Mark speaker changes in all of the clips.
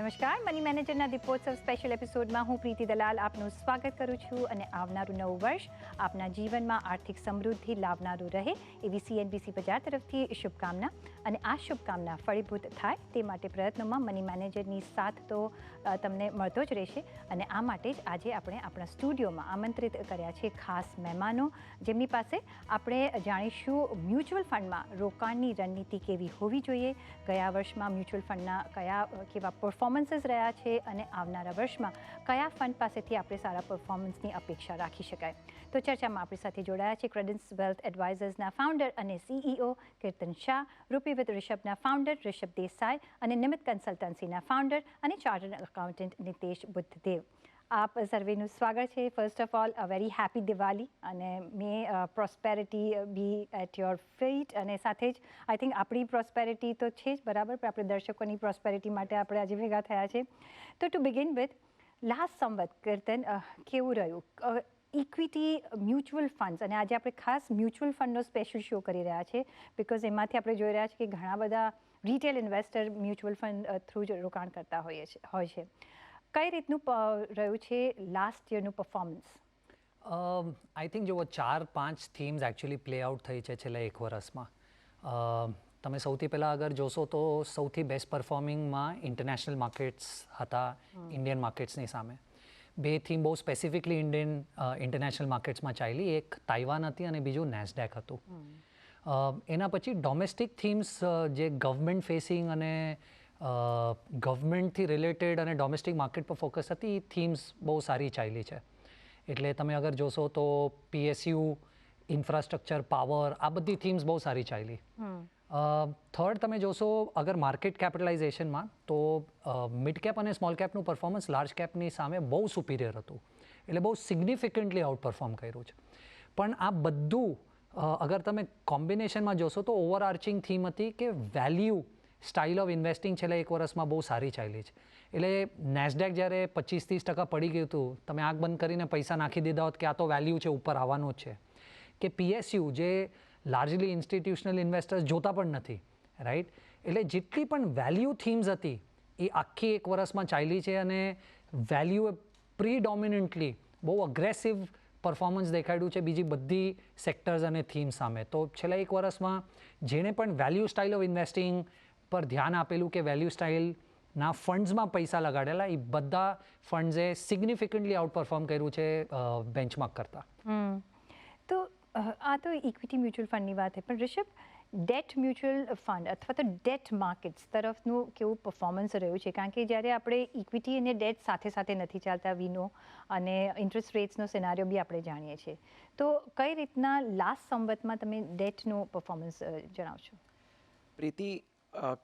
Speaker 1: નમસ્કાર, મની મેનેજરના દીપોત્સવ સ્પેશિયલ એપિસોડમાં હું પ્રીતિ દલાલ આપનું સ્વાગત કરું છું અને આવનારું નવું વર્ષ આપના જીવનમાં આર્થિક સમૃદ્ધિ લાવનારું રહે એવી CNBC બજાર તરફથી શુભકામના અને આ શુભકામના ફળીભૂત થાય તે માટે પ્રયત્નોમાં મની મેનેજરની સાથ તો તમને મળતો જ રહેશે અને આ માટે જ આજે આપણે આપણા સ્ટુડિયોમાં આમંત્રિત કર્યા છે ખાસ મહેમાનો જેમની પાસે આપણે જાણીશું મ્યુચ્યુઅલ ફંડમાં રોકાણની રણનીતિ કેવી હોવી જોઈએ, ગયા વર્ષમાં મ્યુચ્યુઅલ ફંડના કેવા પરફોર્મન્સીસ રહ્યા છે અને આવનારા વર્ષમાં કયા ફંડ પાસેથી આપણે સારા પરફોર્મન્સની અપેક્ષા રાખી શકાય. તો ચર્ચામાં આપણી સાથે જોડાયા છે ક્રેડન્સ વેલ્થ એડવાઇઝર્સના ફાઉન્ડર અને CEO Kirtan Shah, rupee with ઋષભના ફાઉન્ડર ઋષભ દેસાઈ અને નિમિત્ત કન્સલ્ટન્સીના ફાઉન્ડર અને ચાર્ટર્ડ એકાઉન્ટન્ટ નિતેશ બુદ્ધદેવ. આપ સર્વેનું સ્વાગત છે. First of all a very happy Diwali અને may prosperity be at your feet અને સાથે જ આઈ થિંક આપણી પ્રોસ્પેરિટી તો છે જ બરાબર, પણ આપણે દર્શકોની પ્રોસ્પેરિટી માટે આપણે આજે ભેગા થયા છે. તો ટુ બિગિન વિથ લાસ્ટ સંવત કીર્તન કેવું રહ્યું ઇક્વિટી મ્યુચ્યુઅલ ફંડ્સ અને આજે આપણે ખાસ મ્યુચ્યુઅલ ફંડનો સ્પેશિયલ શો કરી રહ્યા છે બિકોઝ એમાંથી આપણે જોઈ રહ્યા છીએ કે ઘણા બધા retail investor mutual fund through જ રોકાણ કરતા હોય છે. કઈ રીતનું રહ્યું છે લાસ્ટ યરનું પરફોર્મન્સ?
Speaker 2: આઈ થિંક જો 4-5 થીમ્સ એકચ્યુઅલી પ્લે આઉટ થઈ છે છેલ્લા એક વર્ષમાં. તમે સૌથી પહેલાં અગર જોશો તો સૌથી બેસ્ટ પરફોર્મિંગમાં ઇન્ટરનેશનલ માર્કેટ્સ હતા ઇન્ડિયન માર્કેટ્સની સામે. બે થીમ બહુ સ્પેસિફિકલી ઇન્ટરનેશનલ માર્કેટ્સમાં ચાલી, એક તાઇવાન હતી અને બીજું નેસ્ડેક હતું. એના પછી ડોમેસ્ટિક થીમ્સ જે ગવર્મેન્ટ ફેસિંગ અને ગવર્મેન્ટથી રિલેટેડ અને ડોમેસ્ટિક માર્કેટ પર ફોકસ હતી એ થીમ્સ બહુ સારી ચાલી છે. એટલે તમે અગર જોશો તો PSU, ઇન્ફ્રાસ્ટ્રક્ચર, પાવર આ બધી થીમ્સ બહુ સારી ચાલી. થર્ડ તમે જોશો અગર માર્કેટ કેપિટલાઇઝેશનમાં તો મિડ કેપ અને સ્મોલ કેપનું પરફોર્મન્સ લાર્જ કેપની સામે બહુ સુપિરિયર હતું, એટલે બહુ સિગ્નિફિકન્ટલી આઉટ પરફોર્મ કર્યું છે. પણ આ બધું અગર તમે કોમ્બિનેશનમાં જોશો તો ઓવરઆર્ચિંગ થીમ હતી કે વેલ્યુ સ્ટાઇલ ઓફ ઇન્વેસ્ટિંગ છેલ્લા એક વર્ષમાં બહુ સારી ચાલી છે. એટલે નેસ્ડેક જ્યારે 25-30% પડી ગયું હતું, તમે આંખ બંધ કરીને પૈસા નાખી દીધા હોત કે આ તો વેલ્યુ છે ઉપર આવવાનું જ છે. કે PSU જે લાર્જલી ઇન્સ્ટિટ્યુશનલ ઇન્વેસ્ટર્સ જોતા પણ નથી, રાઈટ? એટલે જેટલી પણ વેલ્યુ થીમ્સ હતી એ આખી એક વર્ષમાં ચાલી છે અને વેલ્યુએ પ્રીડોમિનન્ટલી બહુ અગ્રેસિવ પરફોર્મન્સ દેખાડ્યું છે બીજી બધી સેક્ટર્સ અને થીમ સામે. તો છેલ્લા એક વર્ષમાં જેણે પણ વેલ્યુ સ્ટાઇલ ઓફ ઇન્વેસ્ટિંગ પર ધ્યાન આપેલું કે વેલ્યુ સ્ટાઇલના ફંડ્સમાં પૈસા લગાડેલા એ બધા ફંડ્સે સિગ્નિફિકન્ટલી આઉટ પરફોર્મ કર્યું છે બેન્ચમાર્ક કરતાં.
Speaker 1: તો આ તો ઇક્વિટી મ્યુચ્યુઅલ ફંડની વાત છે, પણ ઋષભ ડેટ મ્યુચ્યુઅલ ફંડ અથવા તો ડેટ માર્કેટ્સ તરફનું કેવું પરફોર્મન્સ રહ્યું છે? કારણ કે જ્યારે આપણે ઇક્વિટી અને ડેટ સાથે સાથે નથી ચાલતા વીનો અને ઇન્ટરેસ્ટ રેટ્સનો સિનારીઓ બી આપણે જાણીએ છીએ. તો કઈ રીતના લાસ્ટ સંવતમાં તમે ડેટનું પરફોર્મન્સ જણાવશો?
Speaker 3: પ્રીતિ,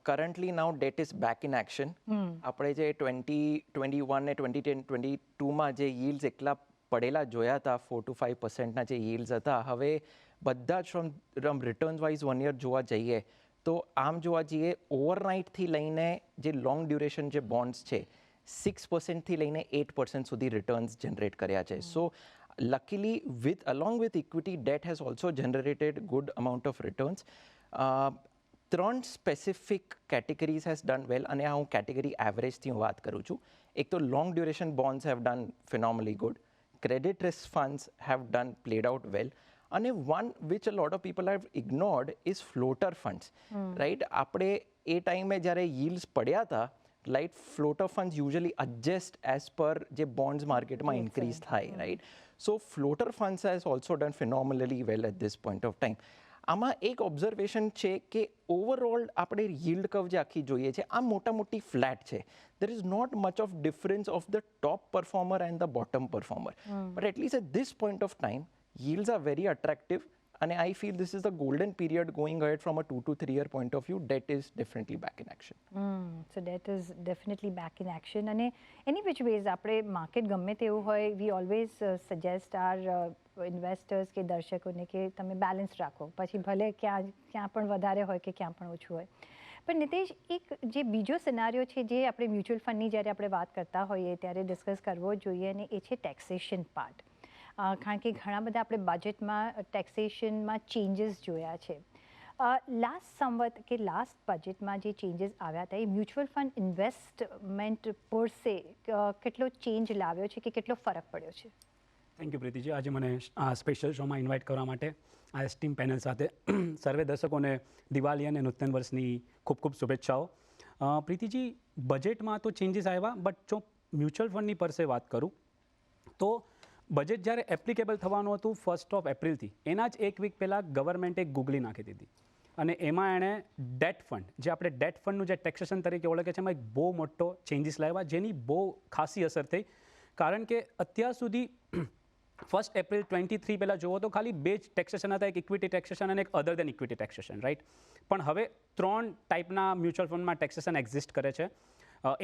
Speaker 3: currently now debt is back in action. આપણે જે 2021 ને 2022માં જે yields એકલા પડેલા જોયા હતા 4-5%ના જે yields હતા, હવે બધા જ ફ્રોમ રિટર્ન્સ વાઇઝ 1 year જોવા જઈએ તો આમ જોવા જઈએ ઓવરનાઇટથી લઈને જે લોંગ ડ્યુરેશન જે બોન્ડ્સ છે 6%થી લઈને 8% સુધી રિટર્ન્સ જનરેટ કર્યા છે. સો luckily along with equity, debt has also generated good amount of returns. 3 specific categories has done વેલ અને આ હું કેટેગરી એવરેજથી વાત કરું છું. એક તો long duration bonds have done phenomenally good, credit risk funds have done played out well અને one which a lot of people have ignored is floater funds, right? આપણે એ ટાઈમે જ્યારે yields પડ્યા હતા, right, floater funds usually adjust as per જે bonds માર્કેટમાં increase થાય, right? So floater funds has also done phenomenally well at this point of time. આમાં એક ઓબ્ઝર્વેશન છે કે ઓવરઓલ આપણે yield curve જે આખી જોઈએ છે આ મોટી ફ્લેટ છે. there is not much of difference of the top performer and the bottom performer. But at least at this point of time, yields are very attractive and I feel this is the golden period going ahead from a 2 to 3 year point of view. Debt is definitely back in action.
Speaker 1: So debt is definitely back in action. અને any which ways આપણે market ગમે તેવું હોય, we always suggest our investors કે દર્શકોને કે તમે balance રાખો, પછી ભલે ક્યાં પણ વધારે હોય કે ક્યાં પણ ઓછું હોય. પણ નિતેશ, એક જે બીજો સિનારીઓ છે જે આપણે મ્યુચ્યુઅલ ફંડની જ્યારે આપણે વાત કરતા હોઈએ ત્યારે ડિસ્કસ કરવો જોઈએ અને એ છે ટેક્સેશન પાર્ટ. કારણ કે ઘણા બધા આપણે બજેટમાં ટેક્સેશનમાં ચેન્જીસ જોયા છે. લાસ્ટ સંવત કે લાસ્ટ બજેટમાં જે ચેન્જીસ આવ્યા હતા એ મ્યુચ્યુઅલ ફંડ ઇન્વેસ્ટમેન્ટ પરસે કેટલો ચેન્જ લાવ્યો છે કે કેટલો ફરક પડ્યો છે?
Speaker 4: થેન્ક યુ પ્રીતિજી, આજે મને આ સ્પેશિયલ શોમાં ઇન્વાઇટ કરવા માટે આ સ્ટીમ પેનલ સાથે સર્વે દર્શકોને દિવાળી અને નૂતન વર્ષની ખૂબ ખૂબ શુભેચ્છાઓ. પ્રીતિજી, બજેટમાં તો ચેન્જીસ આવ્યા, બટ જો મ્યુચ્યુઅલ ફંડની પરસે વાત કરું તો બજેટ જ્યારે એપ્લિકેબલ થવાનું હતું 1 એપ્રિલથી, એના જ એક વીક પહેલાં ગવર્મેન્ટે ગૂગલી નાખી દીધી અને એમાં એણે ડેટ ફંડ, જે આપણે ડેટ ફંડનું જે ટેક્સેશન તરીકે ઓળખે છે, એમાં એક બહુ મોટો ચેન્જીસ લાવ્યા, જેની બહુ ખાસી અસર થઈ. કારણ કે અત્યાર સુધી 1 એપ્રિલ 23 પહેલાં જુઓ તો ખાલી બે જ ટેક્સેશન હતા, એક ઇક્વિટી ટેક્સેશન અને એક અધર દેન ઇક્વિટી ટેક્સેશન, રાઈટ? પણ હવે 3 ટાઈપના મ્યુચ્યુઅલ ફંડમાં ટેક્સેશન એક્ઝિસ્ટ કરે છે.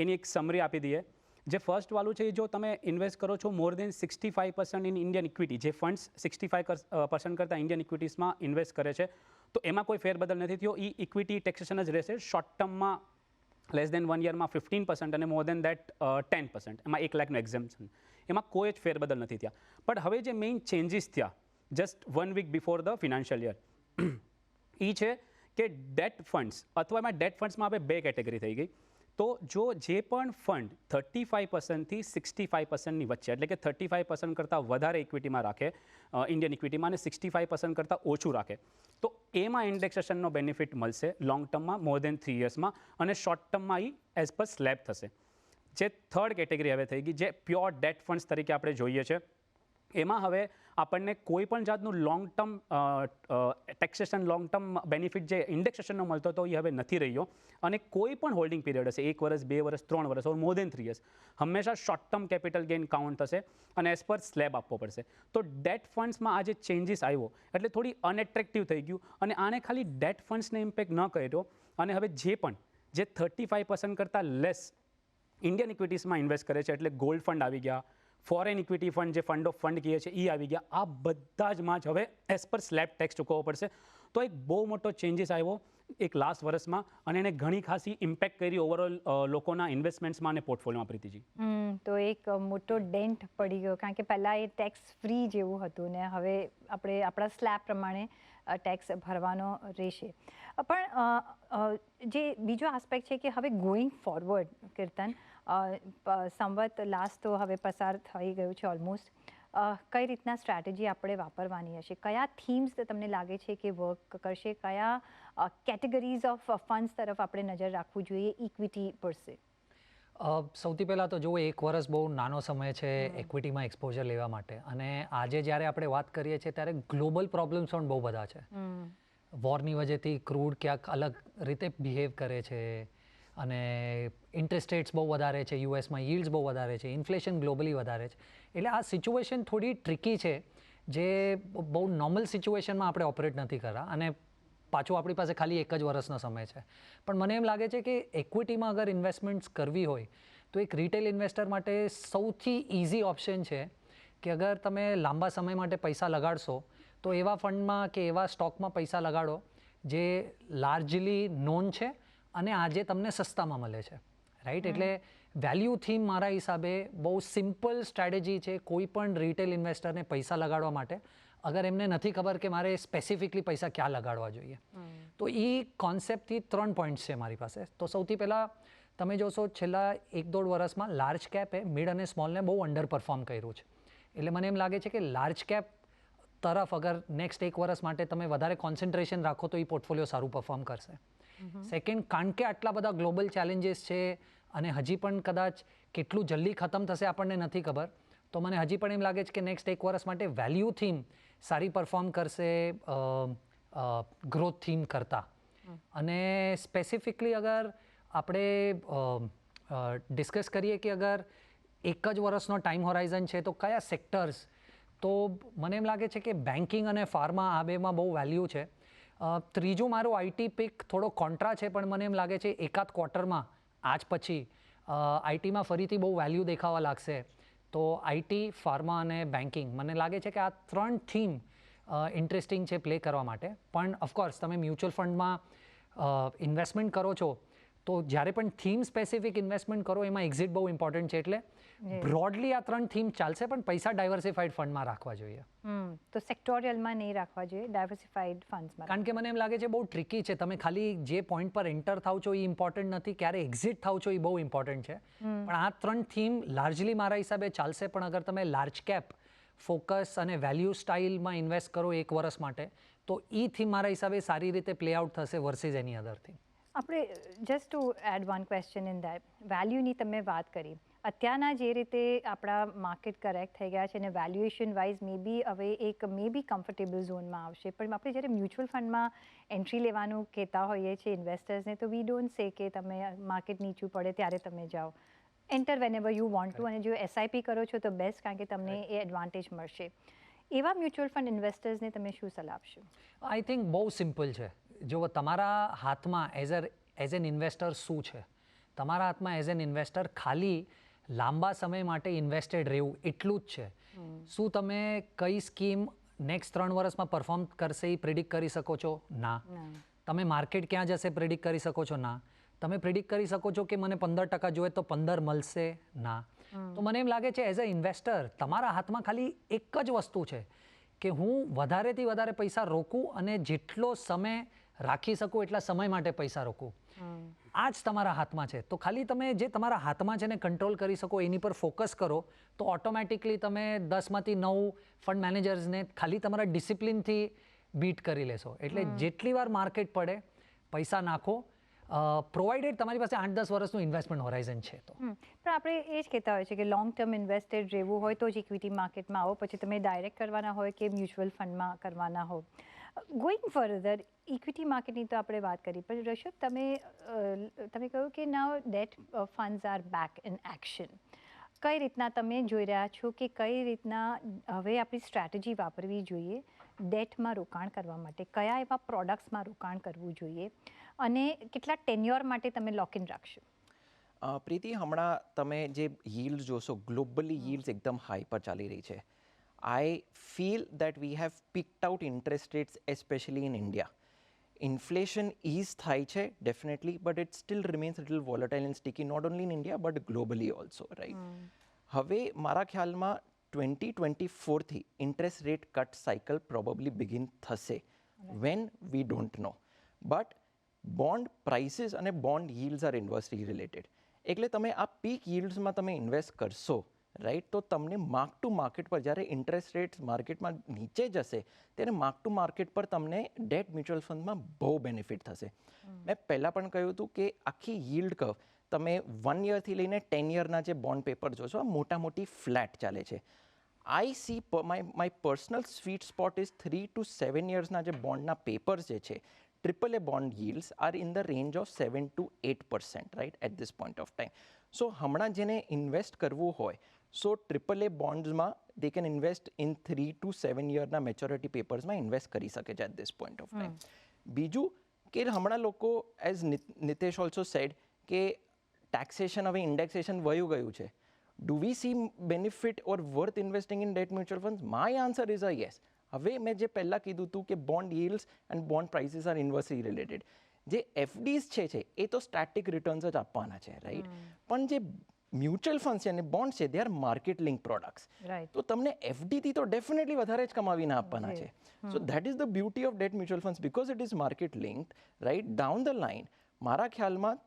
Speaker 4: એની એક સમરી આપી દઈએ. જે ફર્સ્ટ વાળું છે એ જો તમે ઇન્વેસ્ટ કરો છો મોર દેન 65% ઇન ઇન્ડિયન ઇક્વિટી, જે ફંડ્સ 65% કરતાં ઇન્ડિયન ઇક્વિટીઝમાં ઇન્વેસ્ટ કરે છે, તો એમાં કોઈ ફેરબદલ નથી થયો. એ ઇક્વિટી ટેક્સેશન જ રહેશે. શોર્ટ ટર્મમાં લેસ દેન 1 યરમાં 15% અને મોર દેન દેટ 10%, એમાં 1 લાખનું એક્ઝેમ્પશન, એમાં કોઈ જ ફેરબદલ નથી થયા. પણ હવે જે મેઇન ચેન્જીસ થયા just 1 week before the financial year, એ છે કે ડેટ ફંડ્સ, અથવા એમાં ડેટ ફંડ્સમાં હવે 2 કેટેગરી થઈ ગઈ. તો જો જે પણ ફંડ 35%થી 65%ની વચ્ચે, એટલે કે 35% કરતાં વધારે ઇક્વિટીમાં રાખે, ઇન્ડિયન ઇક્વિટીમાં, અને 65% કરતાં ઓછું રાખે, તો એમાં ઇન્ડેક્સેશનનો બેનિફિટ મળશે લોંગ ટર્મમાં, મોર દેન 3 યર્સમાં, અને શોર્ટ ટર્મમાં એ એઝ પર સ્લેબ થશે. જે થર્ડ કેટેગરી હવે થઈ ગઈ, જે પ્યોર ડેટ ફંડ્સ તરીકે આપણે જોઈએ છે, એમાં હવે આપણને કોઈ પણ જાતનું long term taxation, long term benefit જે ઇન્ડેક્સેશનનો મળતો હતો એ હવે નથી રહ્યો, અને કોઈ પણ હોલ્ડિંગ પીરિયડ હશે, 1 વર્ષ, 2 વર્ષ, 3 વર્ષ, ઓર મોર દેન 3 યર્સ, હંમેશા short term capital gain count થશે અને એઝ પર સ્લેબ આપવો પડશે. તો ડેટ ફંડ્સમાં આ જે ચેન્જીસ આવ્યો એટલે થોડી અનએટ્રેક્ટિવ થઈ ગયું, અને આને ખાલી ડેટ ફંડ્સને ઇમ્પેક્ટ ન કર્યો, અને હવે જે 35% કરતાં લેસ ઇન્ડિયન ઇક્વિટીઝમાં ઇન્વેસ્ટ કરે છે, એટલે ગોલ્ડ ફંડ આવી ગયા, ફોરેન ઇક્વિટી ફંડ, જે ફંડ ઓફ ફંડ કહીએ છીએ, એ આવી ગયા. આ બધા જમાં જ હવે એઝ પર સ્લેબ ટેક્સ ચૂકવવો પડશે. તો એક બહુ મોટો ચેન્જીસ આવ્યો એક લાસ્ટ વર્ષમાં, અને એને ઘણી ખાસી ઇમ્પેક્ટ કરી ઓવરઓલ લોકોના ઇન્વેસ્ટમેન્ટ્સમાં અને પોર્ટફોલિયોમાં, પ્રીતિજી.
Speaker 1: તો એક મોટો ડેન્ટ પડી ગયો, કારણ કે પહેલાં એ ટેક્સ ફ્રી જેવું હતું ને હવે આપણે આપણા સ્લેબ પ્રમાણે ટેક્સ ભરવાનો રહેશે. પણ જે બીજો આસ્પેક્ટ છે કે હવે ગોઈંગ ફોરવર્ડ, કીર્તન, સંવત લાસ્ટ તો હવે પસાર થઈ ગયું છે ઓલમોસ્ટ, કઈ રીતના સ્ટ્રેટેજી આપણે વાપરવાની હશે? કયા થીમ્સ તમને લાગે છે કે વર્ક કરશે? કયા કેટેગરીઝ ઓફ ફંડ્સ તરફ આપણે નજર રાખવું જોઈએ ઇક્વિટી પરસે?
Speaker 2: સૌથી પહેલાં તો જુઓ, 1 વર્ષ બહુ નાનો સમય છે ઇક્વિટીમાં એક્સપોઝર લેવા માટે, અને આજે જ્યારે આપણે વાત કરીએ છીએ ત્યારે ગ્લોબલ પ્રોબ્લેમ્સ પણ બહુ બધા છે. વોરની વજહથી ક્રૂડ ક્યાંક અલગ રીતે બિહેવ કરે છે, અને ઇન્ટરેસ્ટ રેટ્સ બહુ વધારે છે યુએસમાં, યીલ્ડ્સ બહુ વધારે છે, ઇન્ફ્લેશન ગ્લોબલી વધારે છે. એટલે આ સિચ્યુએશન થોડી ટ્રિકી છે, જે બહુ નોર્મલ સિચ્યુએશનમાં આપણે ઓપરેટ નથી કરતા, અને પાછું આપણી પાસે ખાલી 1 જ વર્ષનો સમય છે. પણ મને એમ લાગે છે કે ઇક્વિટીમાં અગર ઇન્વેસ્ટમેન્ટ્સ કરવી હોય તો એક રિટેલ ઇન્વેસ્ટર માટે સૌથી ઇઝી ઓપ્શન છે કે અગર તમે લાંબા સમય માટે પૈસા લગાડશો તો એવા ફંડમાં કે એવા સ્ટોકમાં પૈસા લગાડો જે લાર્જલી નોન છે અને આજે તમને સસ્તામાં મળે છે, રાઈટ? એટલે વેલ્યુ થીમ મારા હિસાબે બહુ સિમ્પલ સ્ટ્રેટેજી છે કોઈ પણ રિટેલ ઇન્વેસ્ટરને પૈસા લગાડવા માટે, અગર એમને નથી ખબર કે મારે સ્પેસિફિકલી પૈસા ક્યાં લગાડવા જોઈએ. તો એ કોન્સેપ્ટથી 3 પોઈન્ટ્સ છે મારી પાસે. તો સૌથી પહેલાં તમે જોશો છેલ્લા 1-1.5 વર્ષમાં લાર્જ કેપે મિડ અને સ્મોલને બહુ અંડર પરફોર્મ કર્યું છે. એટલે મને એમ લાગે છે કે લાર્જ કેપ તરફ અગર નેક્સ્ટ 1 વર્ષ માટે તમે વધારે કોન્સન્ટ્રેશન રાખો તો એ પોર્ટફોલિયો સારું પરફોર્મ કરશે. સેકન્ડ, કારણ કે આટલા બધા ગ્લોબલ ચેલેન્જીસ છે અને હજી પણ કદાચ કેટલું જલ્દી ખતમ થશે આપણને નથી ખબર, તો મને હજી પણ એમ લાગે છે કે નેક્સ્ટ 1 વર્ષ માટે વેલ્યુ થીમ સારી પરફોર્મ કરશે ગ્રોથ થીમ કરતાં. અને સ્પેસિફિકલી અગર આપણે ડિસ્કસ કરીએ કે અગર 1 જ વર્ષનો ટાઈમ હોરાઇઝન છે તો કયા સેક્ટર્સ, તો મને એમ લાગે છે કે બેન્કિંગ અને ફાર્મા આ બેમાં બહુ વેલ્યુ છે. ત્રીજું મારું આઈટી પિક થોડો કોન્ટ્રા છે, પણ મને એમ લાગે છે એકાદ ક્વાર્ટરમાં આજ પછી આઈટીમાં ફરીથી બહુ વેલ્યુ દેખાવા લાગશે. તો આઈટી, ફાર્મા અને બેન્કિંગ, મને લાગે છે કે આ 3 થીમ ઇન્ટરેસ્ટિંગ છે પ્લે કરવા માટે. પણ ઓફકોર્સ તમે મ્યુચ્યુઅલ ફંડમાં ઇન્વેસ્ટમેન્ટ કરો છો તો જ્યારે પણ થીમ સ્પેસિફિક ઇન્વેસ્ટમેન્ટ કરો એમાં એક્ઝિટ બહુ ઇમ્પોર્ટન્ટ છે, એટલે બ્રોડલી આ 3 થીમ ચાલશે, પણ પૈસા ડાયવર્સિફાઈડ ફંડમાં રાખવા જોઈએ.
Speaker 1: તો સેક્ટોરિયલમાં નહીં રાખવા જોઈએ, ડાયવર્સિફાઈડ ફંડ્સમાં.
Speaker 2: કારણ કે મને એમ લાગે છે બહુ ટ્રિકી છે. તમે ખાલી જે પોઈન્ટ પર એન્ટર થાવ છો એ ઇમ્પોર્ટન્ટ નથી, ક્યારે એક્ઝિટ થાવ છો એ બહુ ઇમ્પોર્ટન્ટ છે. પણ આ 3 થીમ લાર્જલી મારા હિસાબે ચાલશે, પણ અગર તમે લાર્જ કેપ ફોકસ અને વેલ્યુ સ્ટાઇલમાં ઇન્વેસ્ટ કરો 1 વર્ષ માટે, તો એ થીમ મારા હિસાબે સારી રીતે પ્લે આઉટ થશે વર્સિસ એની અધર થીમ.
Speaker 1: આપણે just to add one question in that, વેલ્યુની તમે વાત કરી. અત્યારના જે રીતે આપણા માર્કેટ કરેક્ટ થઈ ગયા છે અને વેલ્યુએશન વાઇઝ મે બી હવે એક મે બી કમ્ફર્ટેબલ ઝોનમાં આવશે, પણ આપણે જ્યારે મ્યુચ્યુઅલ ફંડમાં એન્ટ્રી લેવાનું કહેતા હોઈએ છીએ ઇન્વેસ્ટર્સને, તો વી ડોન્ટ સે કે તમે માર્કેટ નીચું પડે ત્યારે તમે જાઓ. એન્ટર વેનેવર યુ વોન્ટ ટુ, અને જો એસઆઈપી કરો છો તો બેસ્ટ, કારણ કે તમને એ એડવાન્ટેજ મળશે. એવા મ્યુચ્યુઅલ ફંડ ઇન્વેસ્ટર્સને તમે શું સલાહ આપશો?
Speaker 2: આઈ થિંક બહુ સિમ્પલ છે. જો તમારા હાથમાં એઝ એન ઇન્વેસ્ટર શું છે, તમારા હાથમાં એઝ એન ઇન્વેસ્ટર ખાલી લાંબા સમય માટે ઇન્વેસ્ટેડ રહેવું એટલું જ છે. શું તમે કઈ સ્કીમ નેક્સ્ટ 3 વર્ષમાં પરફોર્મ કરશે એ પ્રિડિક્ટ કરી શકો છો? ના. તમે માર્કેટ ક્યાં જશે પ્રિડિક્ટ કરી શકો છો? ના. તમે પ્રિડિક્ટ કરી શકો છો કે મને 15% જોઈએ તો 15 મળશે? ના. તો મને એમ લાગે છે એઝ અ ઇન્વેસ્ટર તમારા હાથમાં ખાલી એક જ વસ્તુ છે કે હું વધારેથી વધારે પૈસા રોકું અને જેટલો સમય રાખી શકું એટલા સમય માટે પૈસા રોકું. આ જ તમારા હાથમાં છે. તો ખાલી તમે જે તમારા હાથમાં છે ને કંટ્રોલ કરી શકો એની પર ફોકસ કરો, તો ઓટોમેટિકલી તમે 10માંથી 9 ફંડ મેનેજર્સને ખાલી તમારા ડિસિપ્લિનથી બીટ કરી લેશો. એટલે જેટલી વાર માર્કેટ પડે પૈસા નાખો, પ્રોવાઇડેડ તમારી પાસે 8-10 વર્ષનું ઇન્વેસ્ટમેન્ટ હોરાઇઝન છે તો.
Speaker 1: પણ આપણે એ જ કહેતા હોય છે કે લોંગ ટર્મ ઇન્વેસ્ટેડ રહેવું હોય તો જ ઇક્વિટી માર્કેટમાં આવો, પછી તમે ડાયરેક્ટ કરવાના હોય કે મ્યુચ્યુઅલ ફંડમાં કરવાના હો. ગોઈંગ ફર્ધર, ઇક્વિટી માર્કેટની તો આપણે વાત કરી, પણ ઋષભ તમે કહ્યું કે now debt funds are back in action. કઈ રીતના તમે જોઈ રહ્યા છો કે કઈ રીતના હવે આપણી સ્ટ્રેટેજી વાપરવી જોઈએ ડેટમાં રોકાણ કરવા માટે? કયા એવા પ્રોડક્ટ્સમાં રોકાણ કરવું જોઈએ અને કેટલા ટેન્યોર માટે તમે લોક ઇન રાખશો?
Speaker 3: પ્રીતિ, હમણાં તમે જે yields જોશો, ગ્લોબલી yields એકદમ હાઈ પર ચાલી રહી છે. I feel that we have picked out interest rates, especially in India. Inflation is થાય છે, definitely, but it still remains a little volatile and sticky, not only in India, but globally also, right? હવે મારા ખ્યાલમાં 2024 થી interest rate cut cycle probably begin થશે. When we don't know. But bond prices અને bond yields are inversely related. એટલે તમે આ peak yieldsમાં તમે invest કરશો, રાઈટ, તો તમને માર્ક ટુ માર્કેટ પર જ્યારે ઇન્ટરેસ્ટ રેટ્સ માર્કેટમાં નીચે જશે ત્યારે માર્ક ટુ માર્કેટ પર તમને ડેટ મ્યુચ્યુઅલ ફંડમાં બહુ બેનિફિટ થશે. મેં પહેલાં પણ કહ્યું હતું કે આખી yield કર્વ તમે 1 યરથી લઈને 10 યરના જે બોન્ડ પેપર જોશો, આ મોટી ફ્લેટ ચાલે છે. I see my personal sweet spot is 3 to 7 યર્સના જે બોન્ડના પેપર્સ જે છે, AAA bond yields are in the range of 7 to 8%, right, at this point of time. So હમણાં જેને ઇન્વેસ્ટ કરવું હોય, સો AAA બોન્ડ્સમાં they can invest in 3 to 7 યરના મેચ્યોરિટી પેપર્સમાં ઇન્વેસ્ટ કરી શકે છે at this point of time. બીજું કે હમણાં લોકો, એઝ નિતેશ ઓલ્સો સેડ, કે ટેક્સેશન હવે ઇન્ડેક્સેશન વયું ગયું છે. Do we see benefit or worth investing in debt mutual funds? My answer is a yes. હવે મેં જે પહેલાં કીધું હતું કે bond yields and bond prices are inversely related. જે FDs છે એ તો સ્ટેટિક રિટર્ન્સ જ આપવાના છે, રાઈટ, પણ જે મ્યુચ્યુઅલ ફંડ્સ છે અને બોન્ડ છે, they are market link products. તો તમને એફડીથી તો ડેફિનેટલી વધારે જ કમાવીને આપવાના છે. So that is the beauty of date mutual funds, because it is market linked, right. Down the line મારા ખ્યાલમાં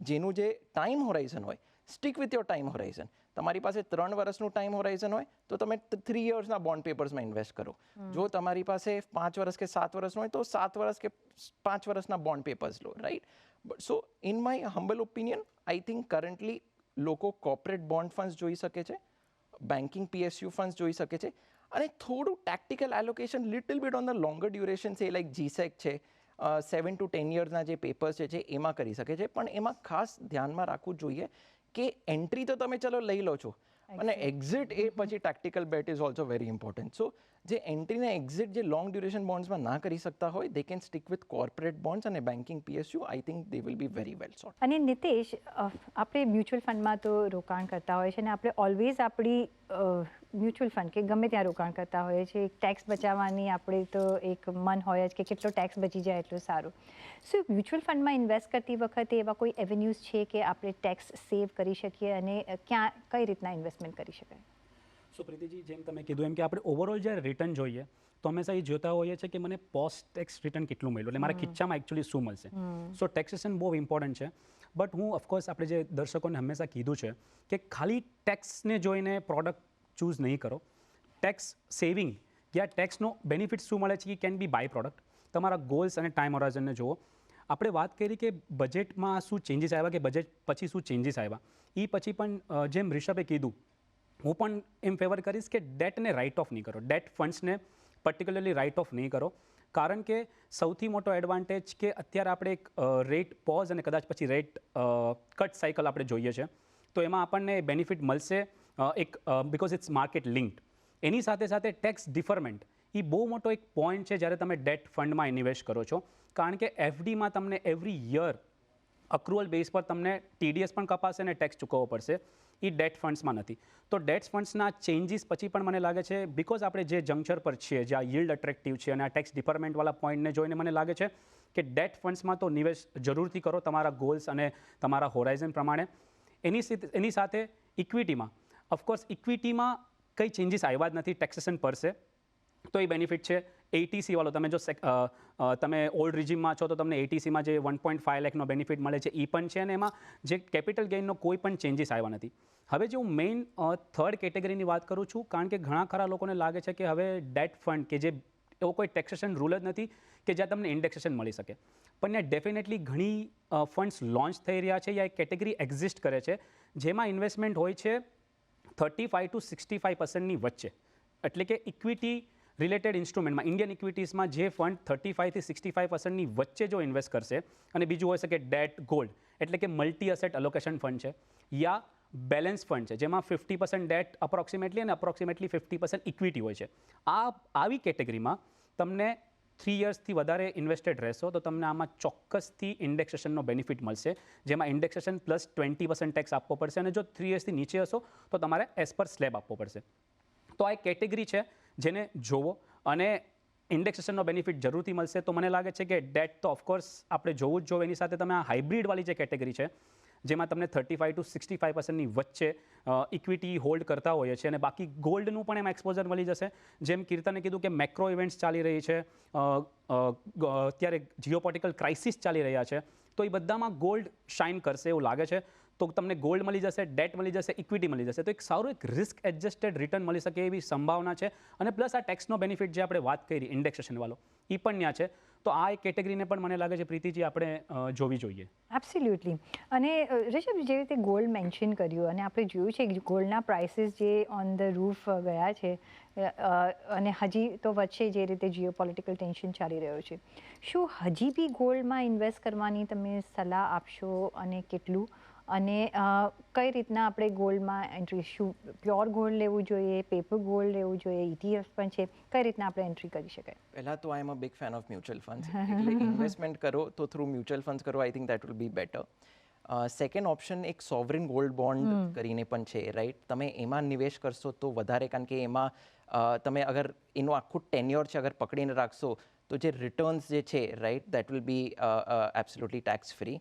Speaker 3: જેનું જે ટાઈમ હોરાઇઝન હોય, stick with your time Horizon. તમારી પાસે 3 વર્ષનું ટાઈમ હોરાઇઝન હોય તો તમે 3 યર્સના બોન્ડ પેપર્સમાં ઇન્વેસ્ટ કરો. જો તમારી પાસે 5 વર્ષ કે 7 વર્ષનું હોય તો 7 વર્ષ કે 5 વર્ષના બોન્ડ પેપર્સ લો, right. So in my humble opinion, I think currently લોકો કોર્પોરેટ બોન્ડ ફંડ્સ જોઈ શકે છે, બેન્કિંગ PSU ફંડ્સ જોઈ શકે છે, અને થોડું ટેક્ટિકલ allocation little bit on the longer duration છે, લાઈક GSEC છે, 7 to 10 યર્સના જે પેપર્સ છે એમાં કરી શકે છે. પણ એમાં ખાસ ધ્યાનમાં રાખવું જોઈએ કે એન્ટ્રી તો તમે ચલો લઈ લો છો, અને એક્ઝિટ એ પછી tactical bet is also very important. So જે એન્ટ્રી ને એક્ઝિટ જે લોંગ ડ્યુરેશન બોન્ડ્સમાં ના કરી શકતા હોય, they can stick with corporate bonds અને banking PSU. I think they will be very well sort.
Speaker 1: અને નિતેશ, આપણે મ્યુચ્યુઅલ ફંડમાં તો રોકાણ કરતા હોય છે અને આપણે ઓલવેઝ આપણી મ્યુચ્યુઅલ ફંડ કે ગમે ત્યાં રોકાણ કરતા હોઈએ છીએ, એક ટેક્સ બચાવવાની આપણે તો એક મન હોય જ કે કેટલો ટેક્સ બચી જાય એટલું સારું. સો મ્યુચ્યુઅલ ફંડમાં ઇન્વેસ્ટ કરતી વખતે એવા કોઈ એવેન્યુઝ છે કે આપણે ટેક્સ સેવ કરી શકીએ અને કઈ રીતના ઇન્વેસ્ટમેન્ટ કરી શકાય?
Speaker 4: સો પ્રીતિજી, જેમ તમે કીધું એમ કે આપણે ઓવરઓલ જ્યારે રિટર્ન જોઈએ તો હંમેશા એ જોતા હોઈએ છીએ કે મને પોસ્ટ ટેક્સ રિટર્ન કેટલું મળ્યું, એટલે મારા ખિસ્સામાં એકચ્યુઅલી શું મળશે. સો ટેક્સેશન બહુ ઇમ્પોર્ટન્ટ છે. બટ હું ઓફકોર્સ આપણે જે દર્શકોને હંમેશા કીધું છે કે ખાલી ટેક્સને જોઈને પ્રોડક્ટ ચૂઝ નહીં કરો. ટેક્સ સેવિંગ યા ટેક્સનો બેનિફિટ શું મળે છે એ કેન બી બાય પ્રોડક્ટ. તમારા ગોલ્સ અને ટાઈમ હોરાઇઝનને જુઓ. આપણે વાત કરી કે બજેટમાં શું ચેન્જીસ આવ્યા કે બજેટ પછી શું ચેન્જીસ આવ્યા, એ પછી પણ જેમ રિષભે કીધું, હું પણ એમ ફેવર કરીશ કે ડેટને રાઇટ ઓફ નહીં કરો, ડેટ ફંડ્સને પર્ટિક્યુલરલી રાઇટ ઓફ નહીં કરો. કારણ કે સૌથી મોટો એડવાન્ટેજ કે અત્યારે આપણે એક રેટ પોઝ અને કદાચ પછી રેટ કટ સાયકલ આપણે જોઈએ છે, તો એમાં આપણને બેનિફિટ મળશે એક બિકોઝ ઇટ્સ માર્કેટ લિંક્ડ. એની સાથે સાથે ટેક્સ ડિફરમેન્ટ એ બહુ મોટો એક પોઈન્ટ છે જ્યારે તમે ડેટ ફંડમાં ઇન્વેસ્ટ કરો છો. કારણ કે એફડીમાં તમને એવરી યર અક્રુઅલ બેઝ પર તમને TDS પણ કપાશે અને ટેક્સ ચૂકવવો પડશે. એ ડેટ ફંડ્સમાં નથી. તો ડેટ ફંડ્સના ચેન્જીસ પછી પણ મને લાગે છે બિકોઝ આપણે જે જંક્ચર પર છીએ, જ્યાં યીલ્ડ અટ્રેક્ટિવ છે અને આ ટેક્સ ડિપાર્ટમેન્ટવાળા પોઈન્ટને જોઈને મને લાગે છે કે ડેટ ફંડ્સમાં તો નિવેશ જરૂરથી કરો તમારા ગોલ્સ અને તમારા હોરાઇઝન પ્રમાણે. એની સાથે ઇક્વિટીમાં, ઓફકોર્સ ઇક્વિટીમાં કંઈ ચેન્જીસ આવ્યા જ નથી ટેક્સેશન પર છે, તો એ બેનિફિટ છે. ATC વાળો તમે જો તમે ઓલ્ડ રિજીમમાં છો તો તમને ATCમાં જે 1.5 લાખનો બેનિફિટ મળે છે એ પણ છે, અને એમાં જે કેપિટલ ગેઇનનો કોઈ પણ ચેન્જીસ આવ્યા નથી. હવે જો હું મેઇન થર્ડ કેટેગરીની વાત કરું છું, કારણ કે ઘણા ખરા લોકોને લાગે છે કે હવે ડેટ ફંડ કે જે એવો કોઈ ટેક્સેશન રૂલ જ નથી કે જ્યાં તમને ઇન્ડેક્સેશન મળી શકે, પણ ત્યાં ડેફિનેટલી ઘણી ફંડ્સ લોન્ચ થઈ રહ્યા છે યા એક કેટેગરી એક્ઝિસ્ટ કરે છે જેમાં ઇન્વેસ્ટમેન્ટ હોય છે 35 to 65% વચ્ચે. એટલે કે ઇક્વિટી રિલેટેડ ઇન્સ્ટ્રુમેન્ટમાં ઇન્ડિયન ઇક્વિટીઝમાં જે ફંડ 35 થી 65% વચ્ચે જો ઇન્વેસ્ટ કરશે, અને બીજું હોય શકે ડેટ ગોલ્ડ એટલે કે મલ્ટી અસેટ એલોકેશન ફંડ છે, યા બેલેન્સ ફંડ છે જેમાં 50% ડેટ અપ્રોક્સિમેટલી અને અપ્રોક્સિમેટલી 50% ઇક્વિટી હોય છે. આવી કેટેગરીમાં તમને 3 yearsથી વધારે ઇન્વેસ્ટેડ રહેશો તો તમને આમાં ચોક્કસથી ઇન્ડેક્સેશનનો બેનિફિટ મળશે, જેમાં ઇન્ડેક્સેશન પ્લસ 20% ટેક્સ આપવો પડશે, અને જો 3 yearsથી નીચે હશો તો તમારે એઝ પર સ્લેબ આપવો પડશે. તો આ એક કેટેગરી છે જેને જોવો, અને ઇન્ડેક્સેશનનો બેનિફિટ જરૂરથી મળશે. તો મને લાગે છે કે ડેટ તો ઓફકોર્સ આપણે જોવું જ જોઈએ. એની સાથે તમે આ હાઇબ્રિડવાળી જે કેટેગરી છે જેમાં તમને 35 to 65% વચ્ચે ઇક્વિટી હોલ્ડ કરતા હોઈએ છીએ, અને બાકી ગોલ્ડનું પણ એમાં એક્સપોઝર મળી જશે. જેમ કીર્તને કીધું કે મેક્રો ઇવેન્ટ્સ ચાલી રહી છે, અત્યારે જીઓપોલિટિકલ ક્રાઇસિસ ચાલી રહ્યા છે, તો એ બધામાં ગોલ્ડ શાઇન કરશે એવું લાગે છે. તો તમને ગોલ્ડ મળી જશે, ડેટ મળી જશે, ઇક્વિટી મળી જશે, તો એક સારું એક રિસ્ક એડજસ્ટેડ રિટર્ન મળી શકે એવી સંભાવના છે. અને પ્લસ આ ટેક્સનો બેનિફિટ જે આપણે વાત કરી ઇન્ડેક્સેશન વાળો એ પણ ત્યાં છે. તો આ એક કેટેગરીને પણ મને લાગે છે પ્રીતિજી આપણે જોવી જોઈએ.
Speaker 1: એબ્સોલ્યુટલી. અને રિષભ, જે રીતે ગોલ્ડ મેન્શન કર્યું અને આપણે જોયું છે કે ગોલ્ડના પ્રાઇસીસ જે ઓન ધ રૂફ ગયા છે, અને હજી તો વચ્ચે જે રીતે જીઓપોલિટિકલ ટેન્શન ચાલી રહ્યો છે, શું હજી બી ગોલ્ડમાં ઇન્વેસ્ટ કરવાની તમે સલાહ આપશો, અને કેટલું, અને કઈ રીતના આપણે ગોલ્ડમાં એન્ટ્રી, શું પ્યોર ગોલ્ડ લેવું જોઈએ, પેપર ગોલ્ડ લેવું જોઈએ, ETF પણ છે, કઈ રીતના આપણે એન્ટ્રી કરી શકાય?
Speaker 3: પહેલાં તો I am a big fan of mutual funds, એટલે ઇન્વેસ્ટમેન્ટ કરો તો થ્રુ મ્યુચ્યુઅલ ફંડ્સ કરો, I think that will be better. Second option એક સોવરિન ગોલ્ડ બોન્ડ કરીને પણ છે, રાઈટ? તમે એમાં નિવેશ કરશો તો વધારે, કારણ કે એમાં તમે અગર એનું આખું ટેન્યોર છે અગર પકડીને રાખશો તો જે રિટર્ન્સ જે છે, right, that will B absolutely tax free.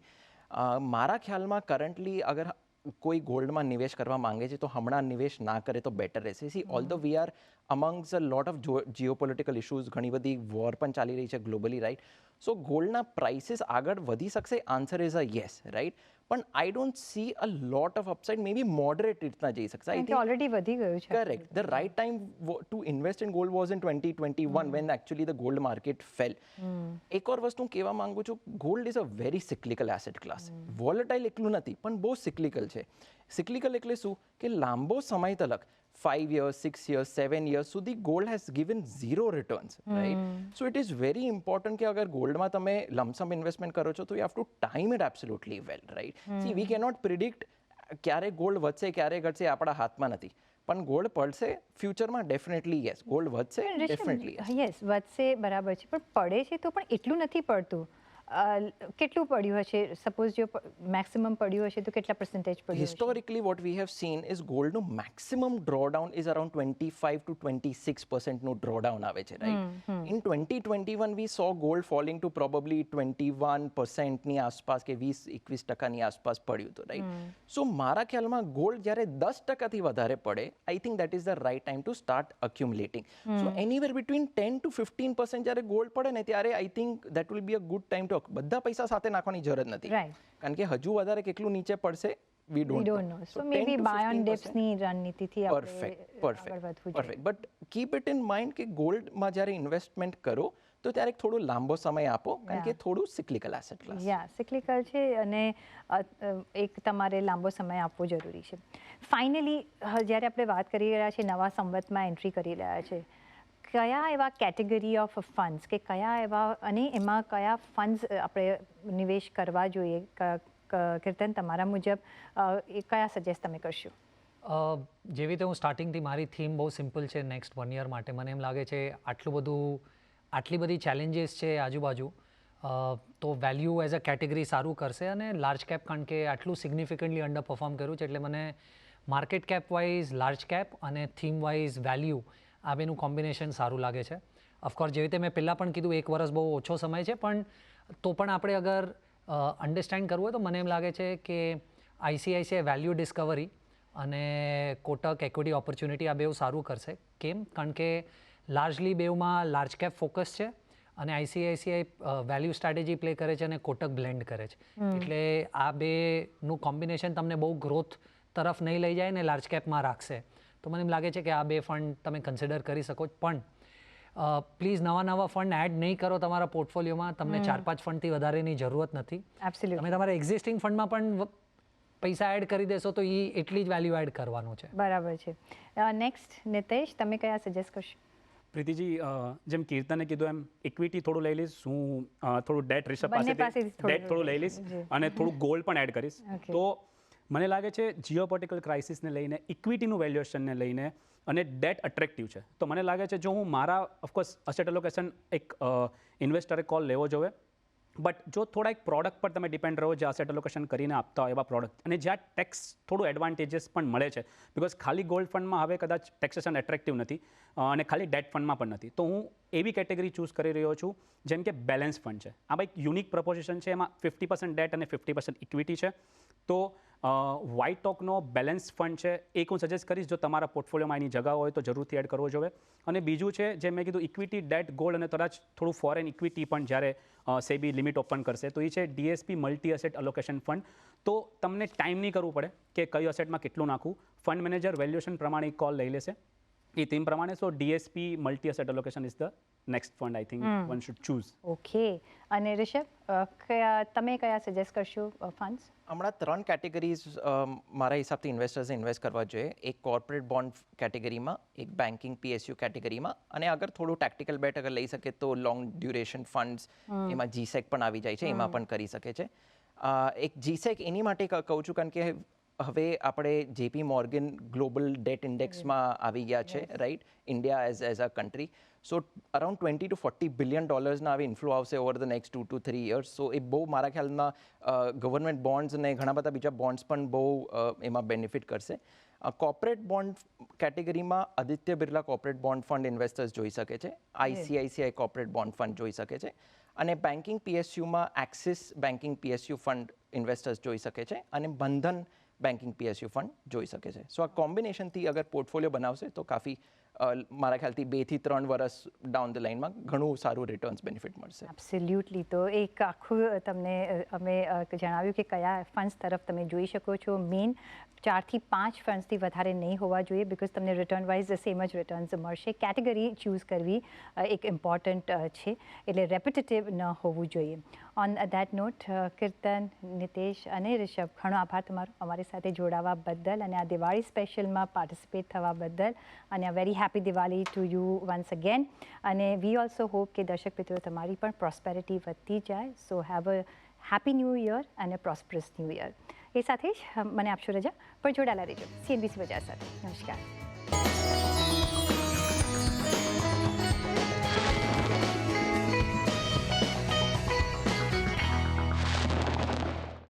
Speaker 3: મારા ખ્યાલમાં કરન્ટલી અગર કોઈ ગોલ્ડમાં નિવેશ કરવા માંગે છે તો હમણાં નિવેશ ના કરે તો બેટર રહેશે. See, all the we are amongs a lot of geopolitical issues, ઘણી બધી વોર પણ ચાલી રહી છે ગ્લોબલી, રાઈટ? સો ગોલ્ડના પ્રાઇસીસ આગળ વધી શકશે? Answer is a yes, right? પણ I don't see a lot of upside, maybe moderate રીતના જઈ શકશે. આઈ થિંક
Speaker 1: ઓલરેડી વધી ગયું છે.
Speaker 3: Correct. The right time to invest in gold was in 2021 when actually the gold market fell. એક ઓર વસ્તુ હું કહેવા માંગુ છું, gold is a very cyclical asset class. Volatile એકલું નથી પણ બહુ સિક્લિકલ છે. સિક્લિકલ એટલે શું કે લાંબો સમય તલક 5 years, 6 years, 7 years સુધી gold has given zero returns, right? So it is very important કે અગર ગોલ્ડમાં તમે લમસમ ઇન્વેસ્ટમેન્ટ કરો છો તો you have to time it absolutely well, right? C, V cannot predict ક્યારે ગોલ્ડ વધશે ક્યારે ઘટશે, આપણા હાથમાં નથી. પણ ગોલ્ડ પડશે ફ્યુચરમાં, ડેફિનેટલી યસ. ગોલ્ડ વધશે, ડેફિનેટલી
Speaker 1: યસ, વધશે, બરાબર છે, પણ પડે છે તો પણ એટલું નથી પડતું. કેટલું પડ્યું હશે? સપોઝ જો મેક્સિમમ પડ્યું હશે તો કેટલા પર્સન્ટેજ પડ્યું હશે?
Speaker 3: Historically, what we have seen is gold no maximum drawdown is around 25 to 26% no drawdown આવે છે, right? In 2021 we saw gold falling to probably 21% ની આસપાસ કે 20-21% ની આસપાસ પડ્યું હતું, right? So મારા ખ્યાલમાં gold જ્યારે 10% થી વધારે પડે, I think that is the right time to start accumulating. So anywhere between 10 to 15% જ્યારે gold પડે ને ત્યારે I think that will be a good time to બધા પૈસા સાથે નાખવાની જરૂર નથી,
Speaker 1: Right.
Speaker 3: કારણ કે હજુ વધારે કેટલું નીચે પડશે we
Speaker 1: We
Speaker 3: don't
Speaker 1: don't know. So
Speaker 3: 10
Speaker 1: maybe
Speaker 3: to
Speaker 1: buy on
Speaker 3: 15%.
Speaker 1: dips ની રણનીતિથી આપણે આગળ વધવું જોઈએ.
Speaker 3: perfect but keep it in mind કે ગોલ્ડમાં જ્યારે ઇન્વેસ્ટમેન્ટ કરો તો ત્યારે થોડો લાંબો સમય આપો, કારણ કે
Speaker 1: Yeah.
Speaker 3: થોડું સિક્લિકલ એસેટ ક્લાસ.
Speaker 1: યા સિક્લિકલ છે અને એક તમારે લાંબો સમય આપવો જરૂરી છે. ફાઇનલી જ્યારે આપણે વાત કરી રહ્યા છીએ નવા સંવતમાં એન્ટ્રી કરી રહ્યા છે, કયા એવા કેટેગરી ઓફ ફંડ્સ કે કયા એવા અને એમાં કયા ફંડ્સ આપણે નિવેશ કરવા જોઈએ? કીર્તન, તમારા મુજબ એ કયા સજેસ્ટ તમે કરશો?
Speaker 2: જેવી રીતે હું સ્ટાર્ટિંગથી મારી થીમ બહુ સિમ્પલ છે નેક્સ્ટ 1 યર માટે. મને એમ લાગે છે આટલી બધી ચેલેન્જીસ છે આજુબાજુ, તો વેલ્યુ એઝ અ કેટેગરી સારું કરશે અને લાર્જ કેપ, કારણ કે આટલું સિગ્નિફિકન્ટલી અંડર પરફોર્મ કર્યું છે, એટલે મને market cap wise large cap અને થીમ વાઇઝ વેલ્યુ આ બેનું કોમ્બિનેશન સારું લાગે છે. ઓફકોર્સ જેવી રીતે મેં પહેલાં પણ કીધું 1 વર્ષ બહુ ઓછો સમય છે, પણ તો પણ આપણે અગર અન્ડરસ્ટેન્ડ કરવું હોય તો મને એમ લાગે છે કે ICICI વેલ્યુ ડિસ્કવરી અને કોટક ઇક્વિટી ઓપોર્ચ્યુનિટી આ બેઉ સારું કરશે. કેમ? કારણ કે લાર્જલી બેઉમાં લાર્જ કેપ ફોકસ છે અને ICICI વેલ્યુ સ્ટ્રેટેજી પ્લે કરે છે અને કોટક બ્લેન્ડ કરે છે, એટલે આ બેનું કોમ્બિનેશન તમને બહુ ગ્રોથ તરફ નહીં લઈ જાય ને લાર્જ કેપમાં રાખશે. તો મને એમ લાગે છે કે આ બે ફંડ તમે કન્સિડર કરી શકો. પણ પ્લીઝ નવા ફંડ એડ નહીં કરો તમારા પોર્ટફોલિયોમાં. તમને 4-5 ફંડથી વધારેની જરૂરત નથી.
Speaker 1: એબ્સોલ્યુટલી.
Speaker 2: તમે તમારા એક્ઝિસ્ટિંગ ફંડમાં પણ પૈસા એડ કરી દેશો તો એ એટલી જ વેલ્યુ એડ કરવાનું છે.
Speaker 1: બરાબર છે. નેક્સ્ટ નિતેશ, તમે કયા સજેસ્ટ કરશો?
Speaker 4: પ્રીતિજી, જેમ કીર્તને કીધું એમ ઇક્વિટી થોડું લઈ લઈશ, હું થોડું ડેટ રિષભ
Speaker 1: બંને પાસેથી
Speaker 4: પાસેથી
Speaker 1: થોડું
Speaker 4: ડેટ થોડું લઈ લઈશ
Speaker 1: જી.
Speaker 4: અને થોડું ગોલ્ડ પણ એડ કરીશ.
Speaker 1: Okay.
Speaker 4: તો મને લાગે છે જીઓપોલિટિકલ ક્રાઇસિસને લઈને, ઇક્વિટીનું વેલ્યુએશનને લઈને અને ડેટ અટ્રેક્ટિવ છે. તો મને લાગે છે જો હું મારા ઓફકોર્સ અસેટ એલોકેશન એક ઇન્વેસ્ટરે કોલ લેવો જોઈએ, બટ જો થોડા એક પ્રોડક્ટ પર તમે ડિપેન્ડ રહો જે અસેટ એલોકેશન કરીને આપતા હોય એવા પ્રોડક્ટ, અને જ્યાં ટેક્સ થોડું એડવાન્ટેજીસ પણ મળે છે, બિકોઝ ખાલી ગોલ્ડ ફંડમાં હવે કદાચ ટેક્સેશન એટ્રેક્ટિવ નથી અને ખાલી ડેટ ફંડમાં પણ નથી, તો હું એવી કેટેગરી ચૂઝ કરી રહ્યો છું જેમ કે બેલેન્સ ફંડ છે. આ એક યુનિક પ્રપોઝિશન છે, એમાં 50% ડેટ અને 50% ઇક્વિટી છે. તો વ્હાઇટ ટોકનો બેલેન્સ ફંડ છે, એક હું સજેસ્ટ કરીશ જો તમારા પોર્ટફોલિયોમાં એની જગા હોય તો જરૂરથી એડ કરવો જોઈએ. અને બીજું છે જેમ મેં કીધું ઇક્વિટી, ડેટ, ગોલ્ડ અને કદાચ થોડું ફોરેન ઇક્વિટી પણ જ્યારે સેબી લિમિટ ઓપન કરશે તો એ છે DSP multi asset allocation fund. તો તમને ટાઈમ નહીં કરવું પડે કે કઈ અસેટમાં કેટલું નાખવું, ફંડ મેનેજર વેલ્યુએશન પ્રમાણે કોલ લઈ લેશે એ થીમ પ્રમાણે. સો DSP multi asset allocation is the next fund I think one should choose.
Speaker 1: Okay. અને રિષભ, તમે કયા સજેસ્ટ કરશો ફંડ્સ?
Speaker 3: હમણાં 3 કેટેગરીઝ મારા હિસાબથી ઇન્વેસ્ટર્સે ઇન્વેસ્ટ કરવા જોઈએ. એક કોર્પોરેટ બોન્ડ કેટેગરીમાં, એક બેન્કિંગ PSU કેટેગરીમાં, અને અગર થોડું ટેક્ટિકલ બેટ અગર લઈ શકે તો લોંગ ડ્યુરેશન ફંડ્સ, એમાં GSEC પણ આવી જાય છે, એમાં પણ કરી શકે છે. એક GSEC એની માટે કહું છું કારણ કે હવે આપણે JP મોર્ગન ગ્લોબલ ડેટ ઇન્ડેક્સમાં આવી ગયા છે, right, India as a country. So around 20 to 40 billion ડોલર્સના હવે ઇન્ફ્લો આવશે over the next 2 to 3 years. So એ બહુ મારા ખ્યાલમાં ગવર્મેન્ટ બોન્ડ્સ અને ઘણા બધા બીજા બોન્ડ્સ પણ બહુ એમાં બેનિફિટ કરશે. કોર્પોરેટ બોન્ડ કેટેગરીમાં Aditya Birla corporate bond fund investors જોઈ શકે છે, ICICI કોર્પોરેટ બોન્ડ ફંડ જોઈ શકે છે, અને બેન્કિંગ PSUમાં axis banking PSU fund investors જોઈ શકે છે, અને બંધન બેન્કિંગ PSU ફંડ જોઈ શકે છે. સો આ કોમ્બિનેશનથી અગર પોર્ટફોલિયો બનાવશે તો કાફી મારા ખ્યાલથી 2 થી 3 વર્ષ ડાઉન ધ લાઇનમાં ઘણું સારું રિટર્ન્સ બેનિફિટ મળશે.
Speaker 1: એબ્સોલ્યુટલી. તો એક આખું તમને અમે જણાવ્યું કે કયા ફંડ્સ તરફ તમે જોઈ શકો છો. મેઇન 4 થી 5 ફંડ્સથી વધારે નહીં હોવા જોઈએ, બિકોઝ તમને રિટર્ન વાઇઝ સેમ જ રિટર્ન્સ મળશે. કેટેગરી ચૂઝ કરવી એક ઇમ્પોર્ટન્ટ છે, એટલે રેપિટેટિવ ન હોવું જોઈએ. ઓન દેટ નોટ, કીર્તન, નિતેશ અને રિષભ, ઘણો આભાર તમારો અમારી સાથે જોડાવા બદલ અને આ દિવાળી સ્પેશિયલમાં પાર્ટિસિપેટ થવા બદલ, અને અ very happy Diwali to you once again. અને વી ઓલ્સો હોપ કે દર્શક મિત્રો તમારી પણ પ્રોસ્પેરિટી વધતી જાય. સો have a happy new year અને પ્રોસ્પરસ ન્યૂ યર. એ સાથે જ મને આપશો રજા, પણ જોડાયેલા રહેજો CNBC બજાર સાથે. નમસ્કાર.